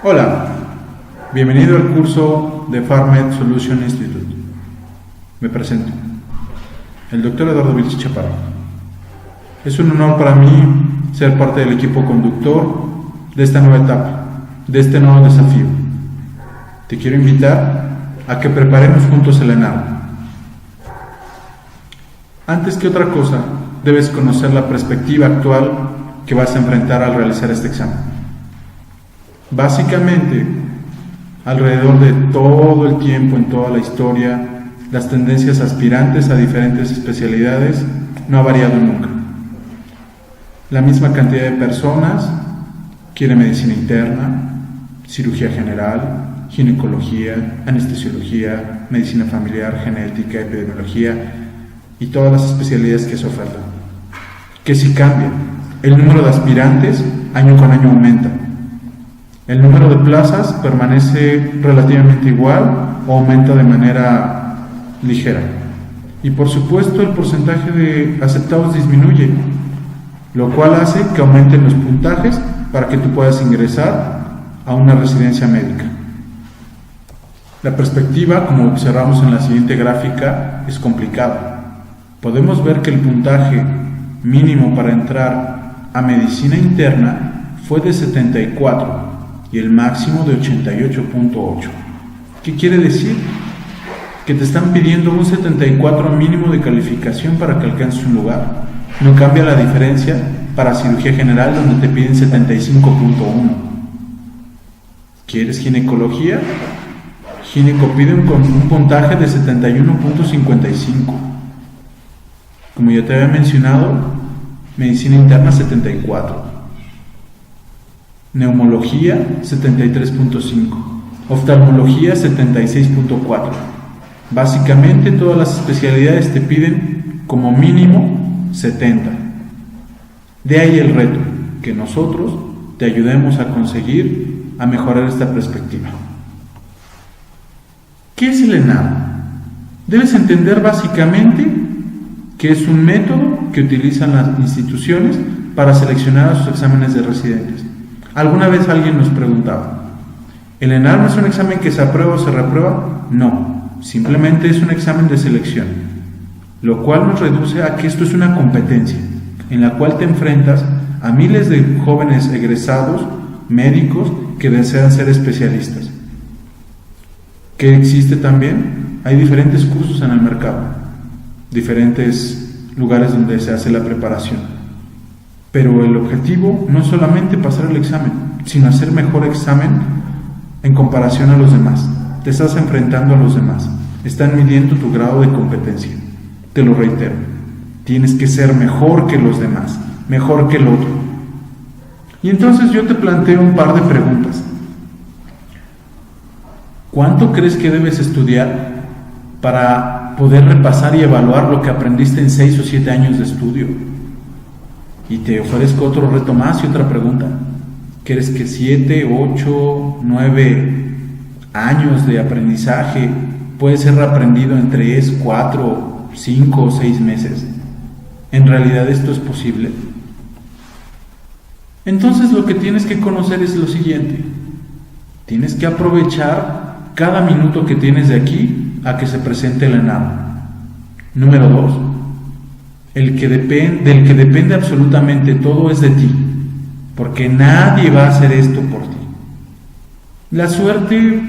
Hola, bienvenido al curso de PharmEd Solution Institute. Me presento, el Dr. Eduardo Vilches Chaparro. Es un honor para mí ser parte del equipo conductor de esta nueva etapa, de este nuevo desafío. Te quiero invitar a que preparemos juntos el ENARM. Antes que otra cosa, debes conocer la perspectiva actual que vas a enfrentar al realizar este examen. Básicamente, alrededor de todo el tiempo, en toda la historia, las tendencias aspirantes a diferentes especialidades no ha variado nunca. La misma cantidad de personas quiere medicina interna, cirugía general, ginecología, anestesiología, medicina familiar, genética, epidemiología y todas las especialidades que se ofertan. Que si cambia, el número de aspirantes año con año aumenta. El número de plazas permanece relativamente igual o aumenta de manera ligera. Y por supuesto el porcentaje de aceptados disminuye, lo cual hace que aumenten los puntajes para que tú puedas ingresar a una residencia médica. La perspectiva, como observamos en la siguiente gráfica, es complicada. Podemos ver que el puntaje mínimo para entrar a medicina interna fue de 74 y el máximo de 88.8. ¿Qué quiere decir? Que te están pidiendo un 74 mínimo de calificación para que alcances un lugar. No cambia la diferencia para cirugía general, donde te piden 75.1. ¿Quieres ginecología? Gineco pide un puntaje de 71.55. Como ya te había mencionado, medicina interna 74. Neumología 73.5, oftalmología 76.4. Básicamente todas las especialidades te piden como mínimo 70. De ahí el reto, que nosotros te ayudemos a conseguir a mejorar esta perspectiva. ¿Qué es el ENARM? Debes entender básicamente que es un método que utilizan las instituciones para seleccionar a sus exámenes de residentes. Alguna vez alguien nos preguntaba, ¿el ENARM es un examen que se aprueba o se reprueba? No, simplemente es un examen de selección, lo cual nos reduce a que esto es una competencia en la cual te enfrentas a miles de jóvenes egresados, médicos que desean ser especialistas. ¿Qué existe también? Hay diferentes cursos en el mercado, diferentes lugares donde se hace la preparación. Pero el objetivo no es solamente pasar el examen, sino hacer mejor examen en comparación a los demás. Te estás enfrentando a los demás. Están midiendo tu grado de competencia. Te lo reitero. Tienes que ser mejor que los demás, mejor que el otro. Y entonces yo te planteo un par de preguntas. ¿Cuánto crees que debes estudiar para poder repasar y evaluar lo que aprendiste en 6 o 7 años de estudio? Y te ofrezco otro reto más y otra pregunta. ¿Crees que 7, 8, 9 años de aprendizaje puede ser reaprendido en 3, 4, 5 o 6 meses? ¿En realidad esto es posible? Entonces lo que tienes que conocer es lo siguiente. Tienes que aprovechar cada minuto que tienes de aquí a que se presente el ENARM. Número 2. Del que depende absolutamente todo es de ti, porque nadie va a hacer esto por ti. La suerte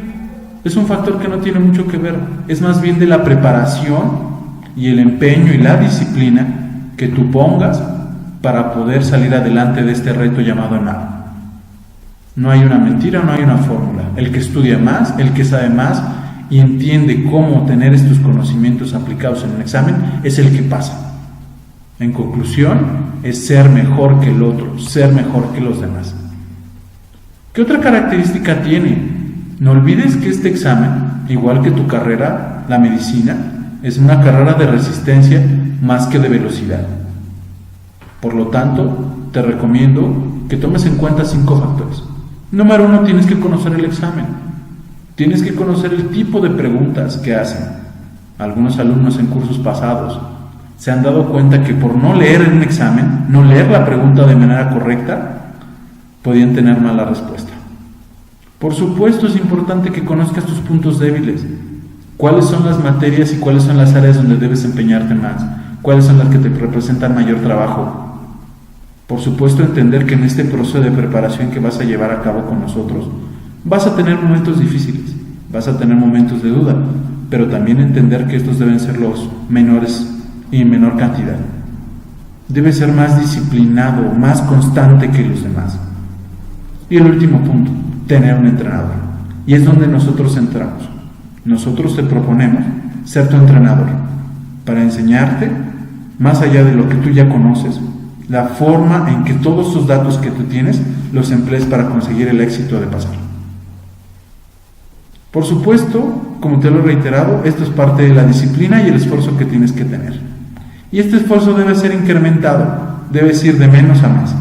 es un factor que no tiene mucho que ver, es más bien de la preparación y el empeño y la disciplina que tú pongas para poder salir adelante de este reto llamado ENARM. No hay una mentira, no hay una fórmula. El que estudia más, el que sabe más y entiende cómo tener estos conocimientos aplicados en un examen es el que pasa. En conclusión, es ser mejor que el otro, ser mejor que los demás. ¿Qué otra característica tiene? No olvides que este examen, igual que tu carrera, la medicina, es una carrera de resistencia más que de velocidad. Por lo tanto, te recomiendo que tomes en cuenta 5 factores. Número 1, tienes que conocer el examen. Tienes que conocer el tipo de preguntas que hacen. Algunos alumnos en cursos pasados se han dado cuenta que por no leer en un examen, no leer la pregunta de manera correcta, podían tener mala respuesta. Por supuesto, es importante que conozcas tus puntos débiles. ¿Cuáles son las materias y cuáles son las áreas donde debes empeñarte más? ¿Cuáles son las que te representan mayor trabajo? Por supuesto, entender que en este proceso de preparación que vas a llevar a cabo con nosotros, vas a tener momentos difíciles, vas a tener momentos de duda, pero también entender que estos deben ser los menores y en menor cantidad. Debes ser más disciplinado, más constante que los demás. Y el último punto, tener un entrenador. Y es donde nosotros entramos. Nosotros te proponemos ser tu entrenador para enseñarte, más allá de lo que tú ya conoces, la forma en que todos esos datos que tú tienes los emplees para conseguir el éxito de pasar. Por supuesto, como te lo he reiterado, esto es parte de la disciplina y el esfuerzo que tienes que tener. Y este esfuerzo debe ser incrementado, debes ir de menos a más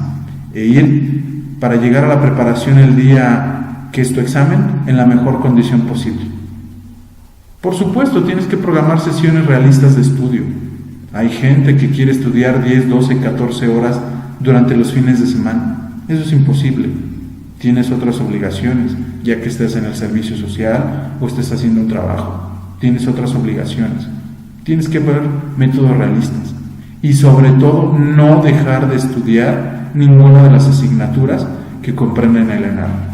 e ir para llegar a la preparación el día que es tu examen en la mejor condición posible. Por supuesto, tienes que programar sesiones realistas de estudio. Hay gente que quiere estudiar 10, 12, 14 horas durante los fines de semana. Eso es imposible. Tienes otras obligaciones, ya que estés en el servicio social o estés haciendo un trabajo. Tienes otras obligaciones. Tienes que ver métodos realistas. Y sobre todo, no dejar de estudiar ninguna de las asignaturas que comprenden el ENAR.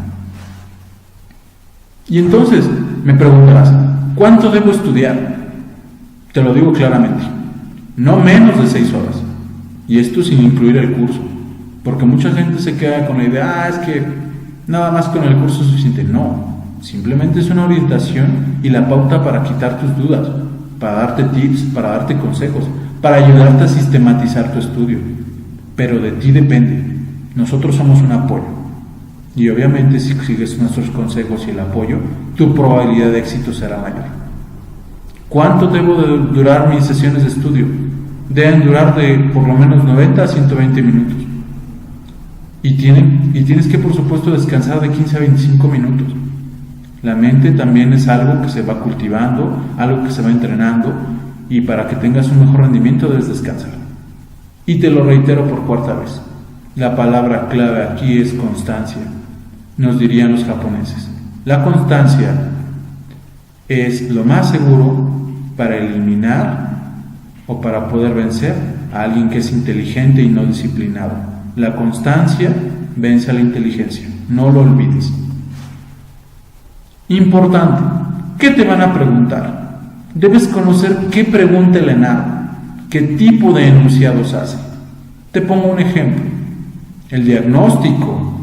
Y entonces, me preguntarás, ¿cuánto debo estudiar? Te lo digo claramente, no menos de 6 horas. Y esto sin incluir el curso. Porque mucha gente se queda con la idea, es que nada más con el curso es suficiente. No, simplemente es una orientación y la pauta para quitar tus dudas, para darte tips, para darte consejos, para ayudarte a sistematizar tu estudio. Pero de ti depende. Nosotros somos un apoyo. Y obviamente si sigues nuestros consejos y el apoyo, tu probabilidad de éxito será mayor. ¿Cuánto debo de durar mis sesiones de estudio? Deben durar de por lo menos 90 a 120 minutos. Y tienes que, por supuesto, descansar de 15 a 25 minutos. La mente también es algo que se va cultivando, algo que se va entrenando, y para que tengas un mejor rendimiento debes descansar. Y te lo reitero por cuarta vez. La palabra clave aquí es constancia. Nos dirían los japoneses. La constancia es lo más seguro para eliminar o para poder vencer a alguien que es inteligente y no disciplinado. La constancia vence a la inteligencia. No lo olvides. Importante. ¿Qué te van a preguntar? Debes conocer qué pregunta el ENAR, qué tipo de enunciados hace. Te pongo un ejemplo. El diagnóstico,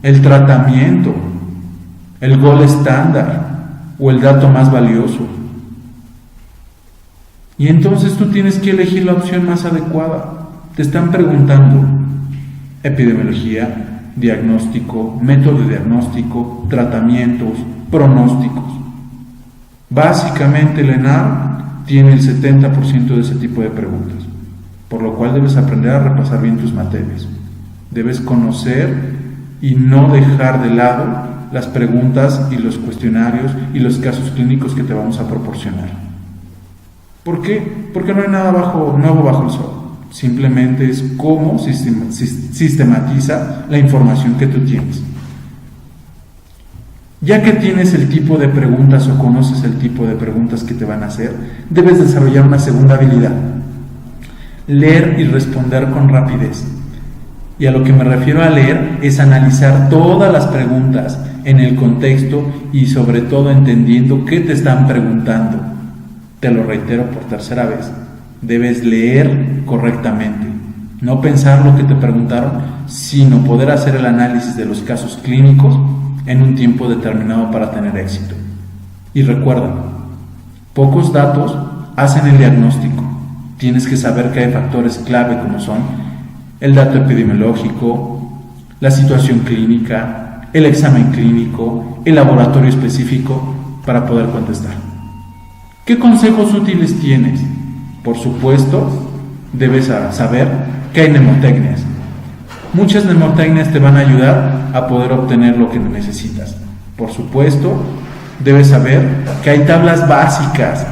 el tratamiento, el gol estándar o el dato más valioso. Y entonces tú tienes que elegir la opción más adecuada. Te están preguntando epidemiología, diagnóstico, método de diagnóstico, tratamientos, pronósticos. Básicamente el ENAR tiene el 70% de ese tipo de preguntas, por lo cual debes aprender a repasar bien tus materias. Debes conocer y no dejar de lado las preguntas y los cuestionarios y los casos clínicos que te vamos a proporcionar. ¿Por qué? Porque no hay nada nuevo bajo el sol. Simplemente es cómo sistematiza la información que tú tienes. Ya que tienes el tipo de preguntas o conoces el tipo de preguntas que te van a hacer, debes desarrollar una segunda habilidad: leer y responder con rapidez. Y a lo que me refiero a leer es analizar todas las preguntas en el contexto y sobre todo entendiendo qué te están preguntando. Te lo reitero por tercera vez, debes leer correctamente, no pensar lo que te preguntaron, sino poder hacer el análisis de los casos clínicos en un tiempo determinado para tener éxito. Y recuerda, pocos datos hacen el diagnóstico. Tienes que saber que hay factores clave como son el dato epidemiológico, la situación clínica, el examen clínico, el laboratorio específico para poder contestar. ¿Qué consejos útiles tienes? Por supuesto, debes saber que hay mnemotecnias. Muchas mnemotecnias te van a ayudar a poder obtener lo que necesitas. Por supuesto, debes saber que hay tablas básicas.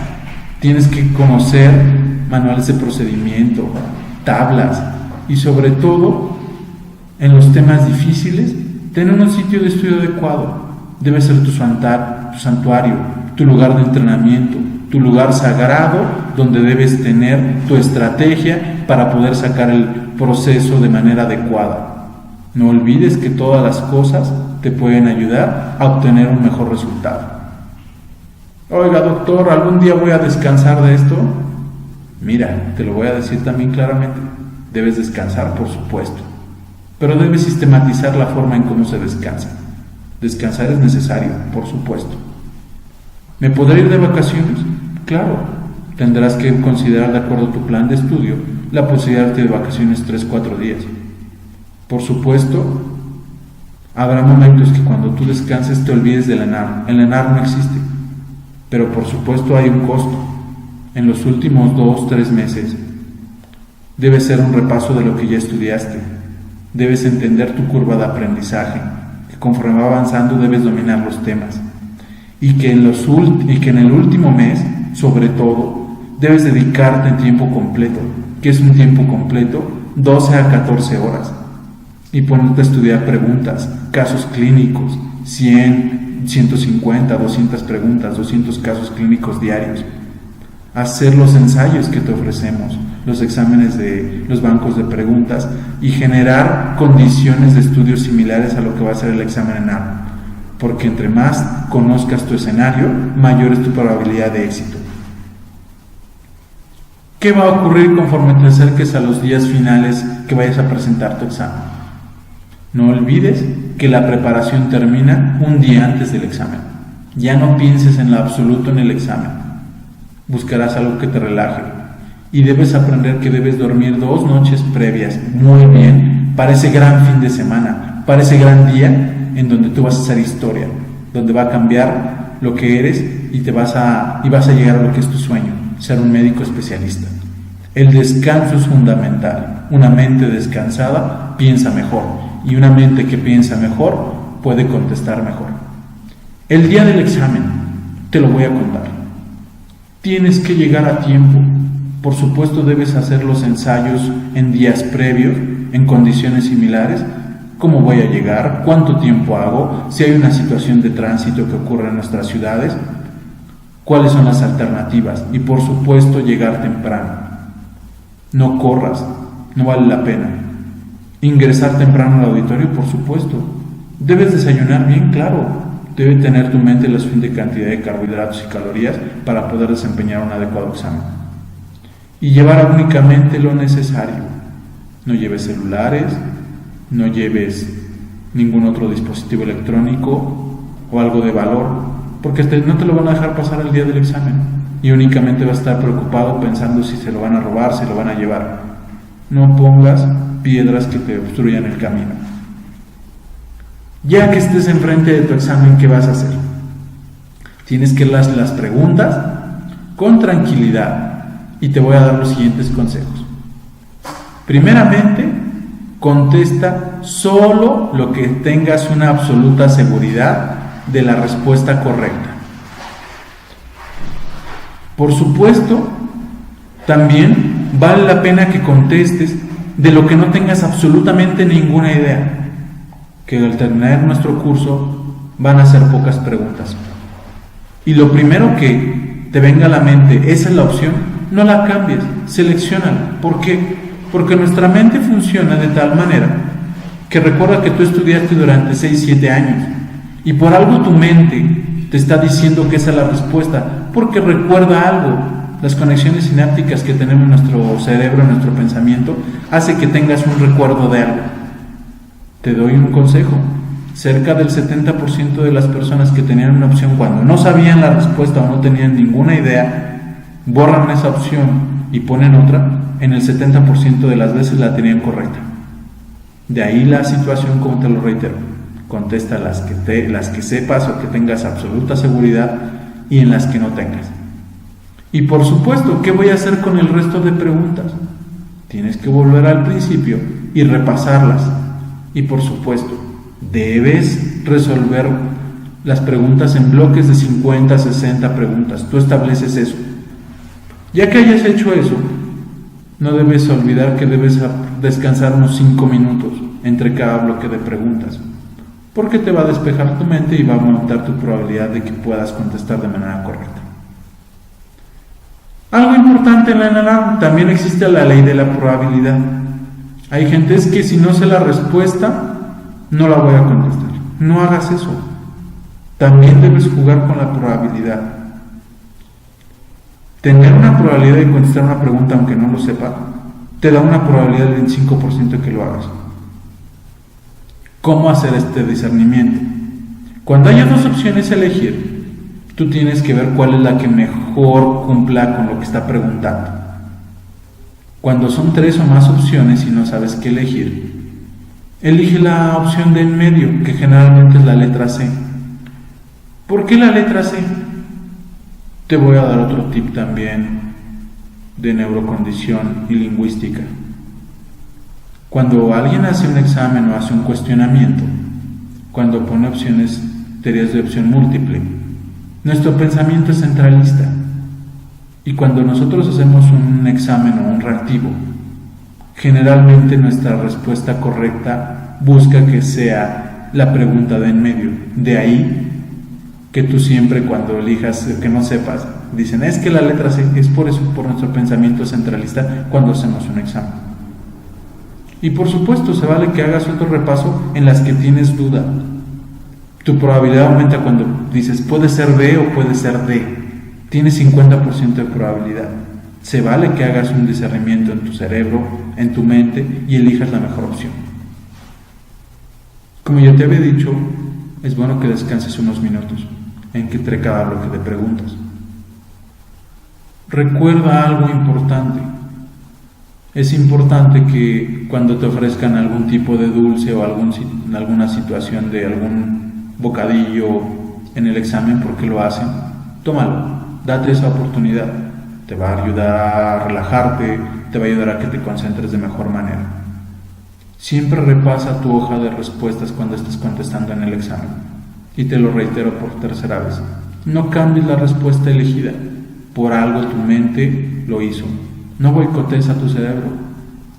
Tienes que conocer manuales de procedimiento, tablas y sobre todo, en los temas difíciles, tener un sitio de estudio adecuado. debe ser tu santuario, tu lugar de entrenamiento, tu lugar sagrado donde debes tener tu estrategia para poder sacar el proceso de manera adecuada. No olvides que todas las cosas te pueden ayudar a obtener un mejor resultado. Oiga, doctor, ¿algún día voy a descansar de esto? Mira, te lo voy a decir también claramente. Debes descansar, por supuesto, pero debes sistematizar la forma en cómo se descansa. Descansar es necesario, por supuesto. ¿Me podré ir de vacaciones? Claro, tendrás que considerar, de acuerdo a tu plan de estudio, la posibilidad de irte de vacaciones 3-4 días. Por supuesto, habrá momentos que cuando tú descanses te olvides del ENAR. El ENAR no existe, pero por supuesto hay un costo. En los últimos 2-3 meses debe ser un repaso de lo que ya estudiaste. Debes entender tu curva de aprendizaje, que conforme va avanzando debes dominar los temas. Y que en el último mes, sobre todo, debes dedicarte en tiempo completo. ¿Qué es un tiempo completo? 12 a 14 horas. Y ponerte a estudiar preguntas, casos clínicos, 100, 150, 200 preguntas, 200 casos clínicos diarios. Hacer los ensayos que te ofrecemos, los exámenes de los bancos de preguntas y generar condiciones de estudio similares a lo que va a ser el examen ENAR, porque entre más conozcas tu escenario, mayor es tu probabilidad de éxito. ¿Qué va a ocurrir conforme te acerques a los días finales que vayas a presentar tu examen? No olvides que la preparación termina un día antes del examen. Ya no pienses en lo absoluto en el examen. Buscarás algo que te relaje y debes aprender que debes dormir 2 noches previas muy bien para ese gran fin de semana, para ese gran día en donde tú vas a hacer historia, donde va a cambiar lo que eres y vas a llegar a lo que es tu sueño, ser un médico especialista. El descanso es fundamental. Una mente descansada piensa mejor y una mente que piensa mejor puede contestar mejor. El día del examen te lo voy a contar. Tienes que llegar a tiempo. Por supuesto debes hacer los ensayos en días previos, en condiciones similares. ¿Cómo voy a llegar? ¿Cuánto tiempo hago? Si hay una situación de tránsito que ocurre en nuestras ciudades, ¿cuáles son las alternativas? Y por supuesto llegar temprano. No corras, no vale la pena. Ingresar temprano al auditorio, por supuesto. Debes desayunar bien, claro. Debe tener tu mente la suficiente cantidad de carbohidratos y calorías para poder desempeñar un adecuado examen. Y llevar únicamente lo necesario. No lleves celulares, no lleves ningún otro dispositivo electrónico o algo de valor, porque no te lo van a dejar pasar el día del examen y únicamente vas a estar preocupado pensando si se lo van a robar, si lo van a llevar. No pongas piedras que te obstruyan el camino. Ya que estés enfrente de tu examen, ¿qué vas a hacer? Tienes que hacer las preguntas con tranquilidad y te voy a dar los siguientes consejos. Primeramente, contesta solo lo que tengas una absoluta seguridad de la respuesta correcta. Por supuesto, también vale la pena que contestes de lo que no tengas absolutamente ninguna idea, que al terminar nuestro curso van a ser pocas preguntas. Y lo primero que te venga a la mente, esa es la opción, no la cambies, selecciónala. ¿Por qué? Porque nuestra mente funciona de tal manera que recuerda que tú estudiaste durante 6-7 años y por algo tu mente te está diciendo que esa es la respuesta, porque recuerda algo. Las conexiones sinápticas que tenemos en nuestro cerebro, en nuestro pensamiento, hace que tengas un recuerdo de algo. Te doy un consejo. Cerca del 70% de las personas que tenían una opción cuando no sabían la respuesta o no tenían ninguna idea, borran esa opción y ponen otra. En el 70% de las veces la tenían correcta. De ahí la situación, como te lo reitero. Contesta las que sepas o que tengas absoluta seguridad y en las que no tengas. Y por supuesto, ¿qué voy a hacer con el resto de preguntas? Tienes que volver al principio y repasarlas. Y por supuesto, debes resolver las preguntas en bloques de 50, 60 preguntas. Tú estableces eso. Ya que hayas hecho eso, no debes olvidar que debes descansar unos 5 minutos entre cada bloque de preguntas. porque te va a despejar tu mente y va a aumentar tu probabilidad de que puedas contestar de manera correcta. Algo importante en la NALAM, también existe la ley de la probabilidad. Hay gente que si no sé la respuesta, no la voy a contestar. No hagas eso. También debes jugar con la probabilidad. Tener una probabilidad de contestar una pregunta aunque no lo sepa, te da una probabilidad del 25% que lo hagas. ¿Cómo hacer este discernimiento? Cuando haya dos opciones a elegir, tú tienes que ver cuál es la que mejor cumpla con lo que está preguntando. Cuando son 3 o más opciones y no sabes qué elegir, elige la opción de en medio, que generalmente es la letra C. ¿Por qué la letra C? Te voy a dar otro tip también de neurocondición y lingüística. Cuando alguien hace un examen o hace un cuestionamiento, cuando pone opciones, teorías de opción múltiple, nuestro pensamiento es centralista. Y cuando nosotros hacemos un examen o un reactivo, generalmente nuestra respuesta correcta busca que sea la pregunta de en medio. De ahí que tú siempre cuando elijas que no sepas, dicen, es que la letra C, es por eso, por nuestro pensamiento centralista cuando hacemos un examen. Y por supuesto, se vale que hagas otro repaso en las que tienes duda. Tu probabilidad aumenta cuando dices, puede ser B o puede ser D. Tienes 50% de probabilidad. Se vale que hagas un discernimiento en tu cerebro, en tu mente y elijas la mejor opción. Como ya te había dicho, es bueno que descanses unos minutos entre cada bloque de preguntas. Recuerda algo importante. Es importante que cuando te ofrezcan algún tipo de dulce o alguna situación de algún bocadillo en el examen, porque lo hacen, tómalo, date esa oportunidad. Te va a ayudar a relajarte, te va a ayudar a que te concentres de mejor manera. Siempre repasa tu hoja de respuestas cuando estés contestando en el examen. Y te lo reitero por tercera vez. No cambies la respuesta elegida. Por algo tu mente lo hizo. No boicotees a tu cerebro.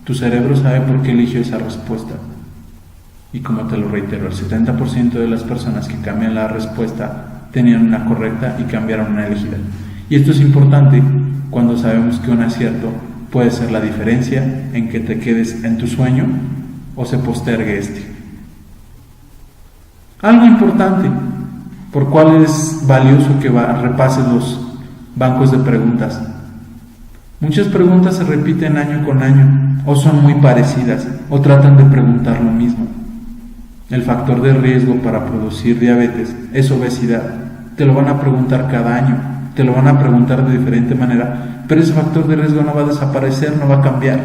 Tu cerebro sabe por qué eligió esa respuesta. Y como te lo reitero, el 70% de las personas que cambian la respuesta tenían una correcta y cambiaron una elegida. Y esto es importante cuando sabemos que un acierto puede ser la diferencia en que te quedes en tu sueño o se postergue este. Algo importante, por cuál es valioso que repases los bancos de preguntas. Muchas preguntas se repiten año con año, o son muy parecidas, o tratan de preguntar lo mismo. El factor de riesgo para producir diabetes es obesidad. Te lo van a preguntar cada año, te lo van a preguntar de diferente manera, pero ese factor de riesgo no va a desaparecer, no va a cambiar.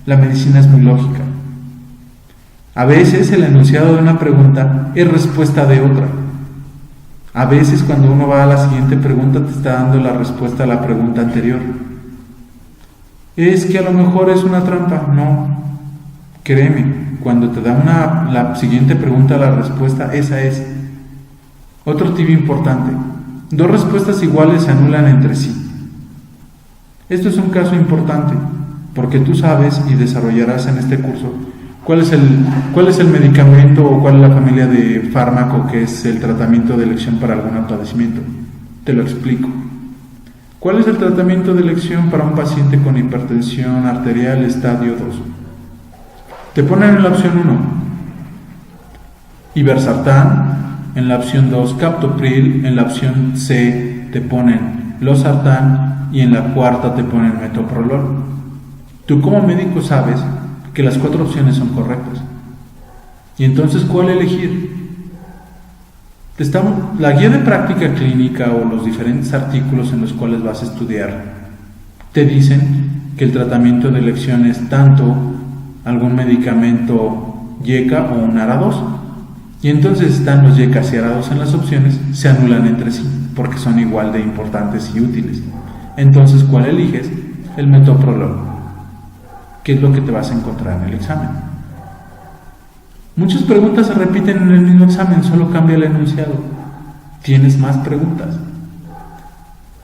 La medicina es muy lógica. A veces el enunciado de una pregunta es respuesta de otra. A veces cuando uno va a la siguiente pregunta te está dando la respuesta a la pregunta anterior. Es que a lo mejor es una trampa. No, créeme, cuando te da la siguiente pregunta la respuesta, esa es. Otro tip importante, 2 respuestas iguales se anulan entre sí. Esto es un caso importante, porque tú sabes y desarrollarás en este curso cuál es el medicamento o cuál es la familia de fármaco que es el tratamiento de elección para algún padecimiento. Te lo explico. ¿Cuál es el tratamiento de elección para un paciente con hipertensión arterial estadio 2? Te ponen en la opción 1 iversartán, en la opción 2 captopril, en la opción C te ponen losartán y en la cuarta te ponen metoprolol. Tú como médico sabes que las 4 opciones son correctas. Y entonces, ¿cuál elegir? La guía de práctica clínica o los diferentes artículos en los cuales vas a estudiar te dicen que el tratamiento de elección es tanto algún medicamento YECA o un ARA2. Y entonces están los YECAs y ARA2 en las opciones, se anulan entre sí, porque son igual de importantes y útiles. Entonces, ¿cuál eliges? El metoprolol. ¿Qué es lo que te vas a encontrar en el examen? Muchas preguntas se repiten en el mismo examen, solo cambia el enunciado. Tienes más preguntas.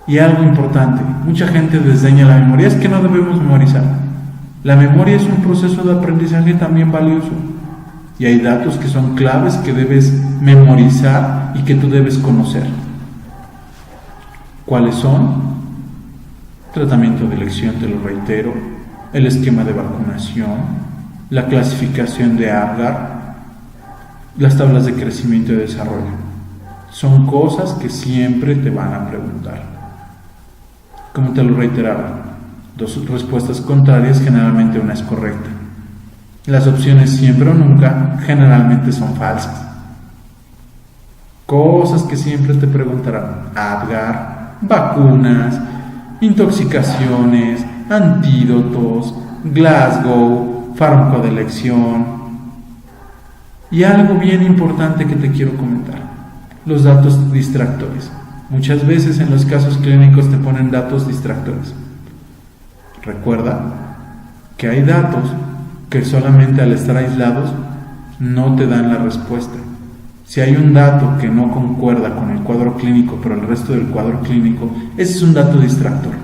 Y algo importante, mucha gente desdeña la memoria, es que no debemos memorizar. La memoria es un proceso de aprendizaje también valioso. y hay datos que son claves que debes memorizar y que tú debes conocer. ¿Cuáles son? Tratamiento de elección, te lo reitero, el esquema de vacunación, la clasificación de Apgar, las tablas de crecimiento y desarrollo. Son cosas que siempre te van a preguntar. Como te lo reiteraba, 2 respuestas contrarias, generalmente una es correcta. Las opciones siempre o nunca generalmente son falsas. Cosas que siempre te preguntarán: Apgar, vacunas, intoxicaciones, antídotos, Glasgow, fármaco de elección. Y algo bien importante que te quiero comentar: los datos distractores. Muchas veces en los casos clínicos te ponen datos distractores. Recuerda que hay datos que solamente al estar aislados no te dan la respuesta. Si hay un dato que no concuerda con el cuadro clínico, pero el resto del cuadro clínico, ese es un dato distractor.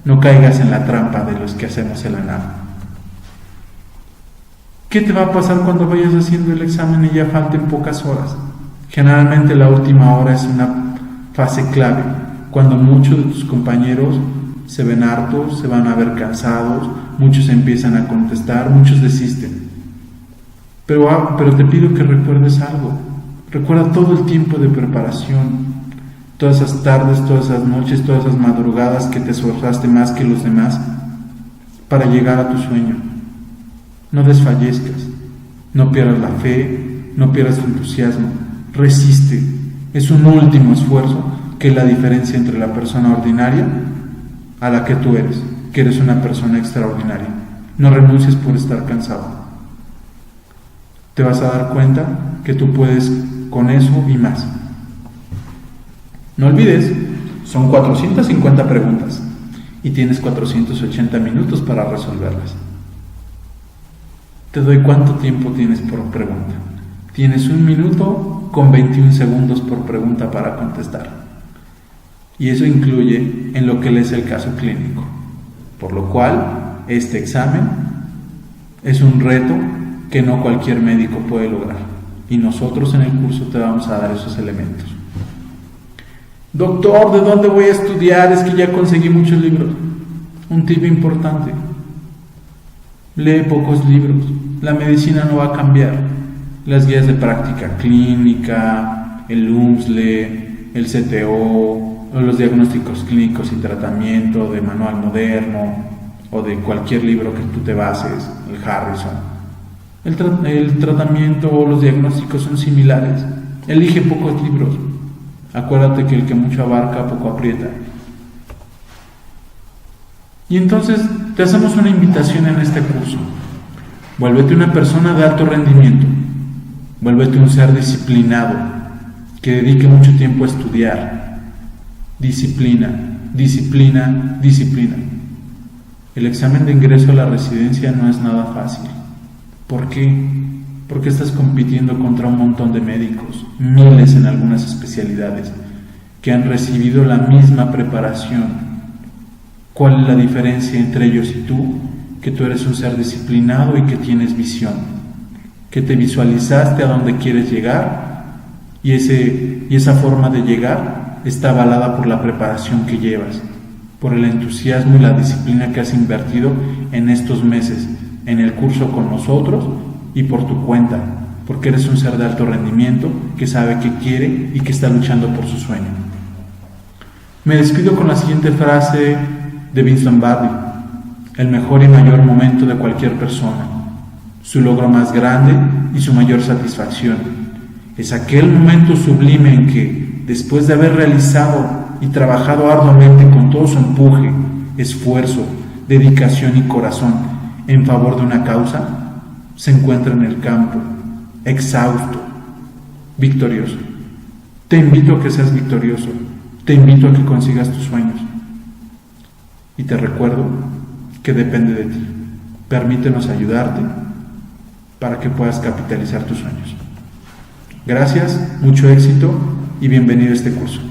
No caigas en la trampa de los que hacemos el ENAR. ¿Qué te va a pasar cuando vayas haciendo el examen y ya falten pocas horas? Generalmente la última hora es una fase clave, cuando muchos de tus compañeros se ven hartos, se van a ver cansados, muchos empiezan a contestar, muchos desisten. Pero te pido que recuerdes algo. Recuerda todo el tiempo de preparación, todas esas tardes, todas esas noches, todas esas madrugadas que te esforzaste más que los demás para llegar a tu sueño. No desfallezcas, no pierdas la fe, no pierdas tu entusiasmo, resiste. Es un último esfuerzo que es la diferencia entre la persona ordinaria a la que tú eres, que eres una persona extraordinaria. No renuncies por estar cansado. Te vas a dar cuenta que tú puedes con eso y más. No olvides, son 450 preguntas y tienes 480 minutos para resolverlas. Te doy cuánto tiempo tienes por pregunta. Tienes 1 minuto con 21 segundos por pregunta para contestar. Y eso incluye en lo que lees el caso clínico. Por lo cual, este examen es un reto que no cualquier médico puede lograr. Y nosotros en el curso te vamos a dar esos elementos. Doctor, ¿de dónde voy a estudiar? Es que ya conseguí muchos libros. Un tip importante: lee pocos libros. La medicina no va a cambiar. Las guías de práctica clínica, el UMSLE, el CTO, o los diagnósticos clínicos y tratamiento de Manual Moderno, o de cualquier libro que tú te bases, el Harrison. El tratamiento o los diagnósticos son similares. Elige pocos libros. Acuérdate que el que mucho abarca, poco aprieta. Y entonces te hacemos una invitación en este curso. Vuélvete una persona de alto rendimiento. Vuélvete un ser disciplinado, que dedique mucho tiempo a estudiar. Disciplina, disciplina, disciplina. El examen de ingreso a la residencia no es nada fácil. ¿Por qué? Porque estás compitiendo contra un montón de médicos, miles en algunas especialidades, que han recibido la misma preparación. ¿Cuál es la diferencia entre ellos y tú? Que tú eres un ser disciplinado y que tienes visión, que te visualizaste a donde quieres llegar y esa forma de llegar está avalada por la preparación que llevas, por el entusiasmo y la disciplina que has invertido en estos meses, en el curso con nosotros y por tu cuenta, porque eres un ser de alto rendimiento que sabe qué quiere y que está luchando por su sueño. Me despido con la siguiente frase de Vincent Barry: el mejor y mayor momento de cualquier persona, su logro más grande y su mayor satisfacción, es aquel momento sublime en que, después de haber realizado y trabajado arduamente con todo su empuje, esfuerzo, dedicación y corazón en favor de una causa, se encuentra en el campo, exhausto, victorioso. Te invito a que seas victorioso, te invito a que consigas tus sueños. Y te recuerdo que depende de ti. Permítenos ayudarte para que puedas capitalizar tus sueños. Gracias, mucho éxito y bienvenido a este curso.